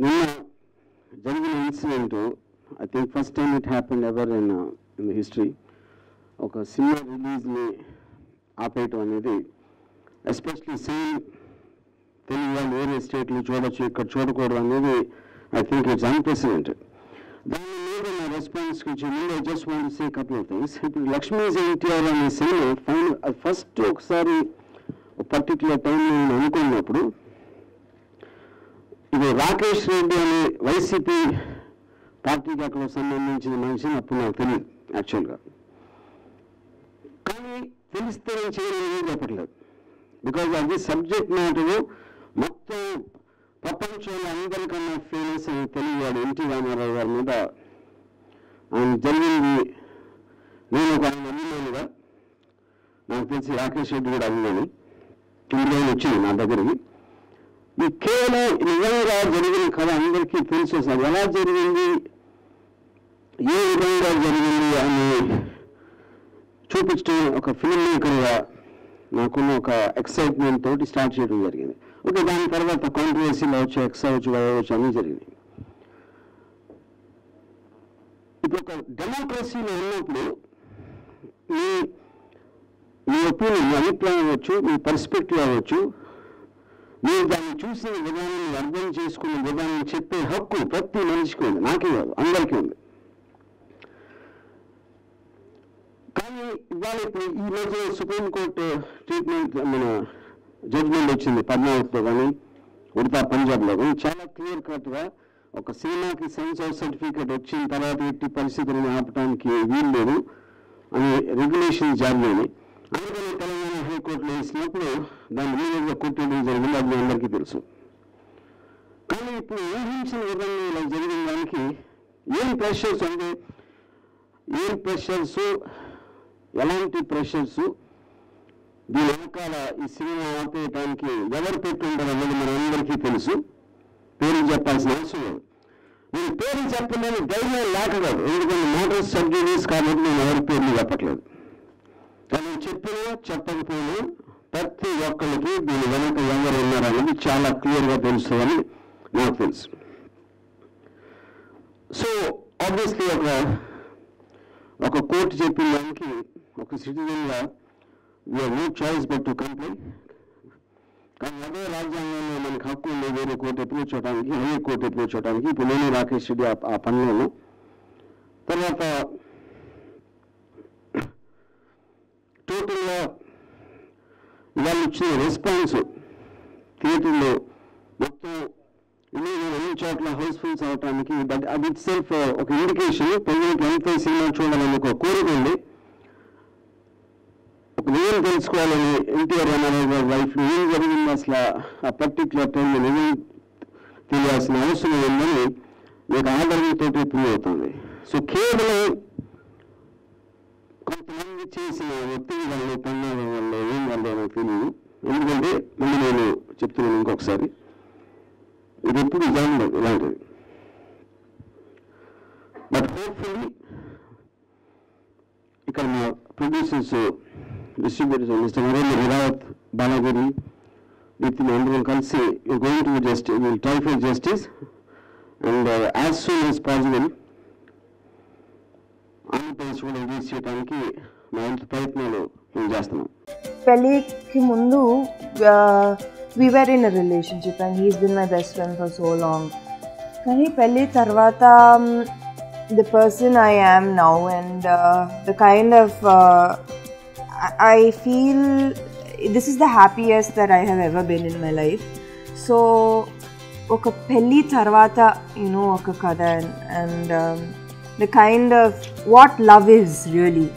నిన్న జరిగిన incident I think first time it happened ever in the history. ఒక cinema రిలీజ్ని ఆపేయటం అనేది, ఎస్పెషలీ సేమ్ తెలుగు వాళ్ళు వేరే స్టేట్లు చూడొచ్చు, ఇక్కడ చూడకూడదు అనేది ఐ థింక్ ఇట్స్ అన్ప్రెసిడెంటెడ్. దాని మీద నా రెస్పాన్స్ నుంచి ముందు I just want to say couple of things. ఇప్పుడు లక్ష్మీ ఎన్టీఆర్ అనే సినిమా ఫస్ట్ ఒకసారి పర్టిక్యులర్ టైంలో నేను అనుకున్నప్పుడు, ఇది రాకేష్ రెడ్డి అనే వైసీపీ పార్టీకి అక్కడ సంబంధించిన మనిషిని అప్పుడు నాకు తెలియదు యాక్చువల్గా. కానీ తెలిస్తే నేను చేయలేదు చెప్పట్లేదు. బికాజ్ అది సబ్జెక్ట్ మ్యాటరు మొత్తం ప్రపంచంలో అందరికన్నా ఫేమస్ అని తెలుగువాడు ఎన్టీ రామారావు గారి మీద ఆయన జరిగింది. నేను ఒక ఆయన అభిమానిగా, నాకు తెలిసి రాకేష్ రెడ్డి కూడా అభిమాని, ఇండియా వచ్చింది నా దగ్గరికి. ఈ కేవలం నిజంగా జరిగిన కథ అందరికీ తెలుసు. సార్ ఎలా జరిగింది, ఏ విధంగా జరిగింది అని చూపించడం ఒక ఫిల్మ్ మేకర్గా నాకున్న ఒక ఎక్సైట్మెంట్ తోటి స్టార్ట్ చేయడం జరిగింది. ఓకే, దాని తర్వాత కాంట్రవర్సీలో వచ్చి ఎక్స్ అవ్వచ్చు, వై అవ్వచ్చు, అన్నీ జరిగినాయి. ఇప్పుడు ఒక డెమోక్రసీలో ఉన్నప్పుడు మీ ఒపీనియన్, మీ అభిప్రాయం అవ్వచ్చు, మీ పర్స్పెక్టివ్ అవ్వచ్చు, మీరు దాన్ని చూసిన విధానం, అర్థం చేసుకునే విధానం చెప్పే హక్కు ప్రతి మనిషికి ఉంది. నాకే కాదు, అందరికీ ఉంది. కానీ ఇవాళ ఇప్పుడు ఈ మధ్య సుప్రీంకోర్టు ట్రీట్మెంట్, మన జడ్జ్మెంట్ వచ్చింది పద్మావతిలో కానీ ఉడతా పంజాబ్లో కానీ, చాలా క్లియర్ కట్గా ఒక సినిమాకి సెన్సార్ సర్టిఫికేట్ వచ్చిన తర్వాత ఎట్టి పరిస్థితులను ఆపడానికి వీలు లేదు అని రెగ్యులేషన్ జారీలోని. అందుకని తెలంగాణ హైకోర్టులో వేసినప్పుడు దాన్ని ఇమీడియట్గా కొట్టేయడం జరిగింది, అది అందరికీ తెలుసు. కానీ ఇప్పుడు ఊహించిన విధంగా ఇలా జరిగిన దానికి ఏం ప్రెషర్స్ అంటే, ఏం ప్రెషర్స్, ఎలాంటి ప్రెషర్స్, దీని వెనకాల ఈ సినిమా ఆపేయటానికి ఎవరు పెట్టుంటారో అనేది మన అందరికీ తెలుసు. పేరు చెప్పాల్సిన అవసరం లేదు. నేను పేరు చెప్పలేని ధైర్యం లేక కాదు, ఎందుకంటే మోటార్ సబ్జెక్ట్స్ కాబట్టి నేను ఎవరి పేర్లు చెప్పట్లేదు. కానీ చెప్పినా చెప్పకపోయినా ప్రతి ఒక్కరికి దీని వెనక ఎవరు ఉన్నారనేది చాలా క్లియర్గా తెలుస్తుందని నాకు తెలుసు. సో ఆబ్వియస్లీ ఒక కోర్టు చెప్పిన దానికి ఒక సిటిజన్గా we are no choice but to complaint. కానీ అదే రాజ్యాంగంలో మనకు హక్కు ఉంది వేరే కోర్టు అప్రోచ్ చేయడానికి, హై కోర్టు అప్రోచ్ చేయడానికి. ఇప్పుడు నేను రాకేష్ రెడ్డి ఆ పనిలోను. తర్వాత టోటల్గా ఇవాళ ఇచ్చిన రెస్పాన్స్ థియేటర్లో మొత్తం అన్ని చోట్ల హౌస్ఫుల్స్ అవటానికి, బట్ అది ఇట్ సెల్ఫ్ ఒక ఇండికేషన్. ప్రజలకు ఎంత సినిమా చూడాలని ఒక కోరిక ఉంది, ఒక నిజం తెలుసుకోవాలని. ఎన్టీఆర్ రామారావు గారి లైఫ్లో ఏం జరిగింది అసలు ఆ పర్టిక్యులర్ టైంలో నిజం తెలియాల్సిన అవసరం ఉందని మీకు ఆదరణతో ప్రూవ్ అవుతుంది. సో కేవలం కొంతమంది చేసిన ఒత్తిడి వల్ల, పన్నాల వల్ల ఏం వల్ల నాకు తెలియదు. ఎందుకంటే మళ్ళీ నేను చెప్తున్నాను ఇంకొకసారి, ఇది ఎప్పుడు జరగలేదు ఇలాంటిది. బట్ హోప్ఫుల్లీ ఇక్కడ మా producers, distributors mister Narendra Hirawat, Balagiri, Nithin అందరం కలిసి going to justice, will try for justice and as soon as possible Andhra Pradesh కూడా రిలీజ్ చేయడానికి మా వంతు ప్రయత్నాలు మేము చేస్తున్నాం. పెళ్ళికి ముందు we were in a relationship and he's been my best friend for so long. కానీ పెళ్ళి తర్వాత the person I am now and the kind of I feel this is the happiest that I have ever been in my life. So ఒక పెళ్ళి తర్వాత ఒక కథ and the kind of what love is really.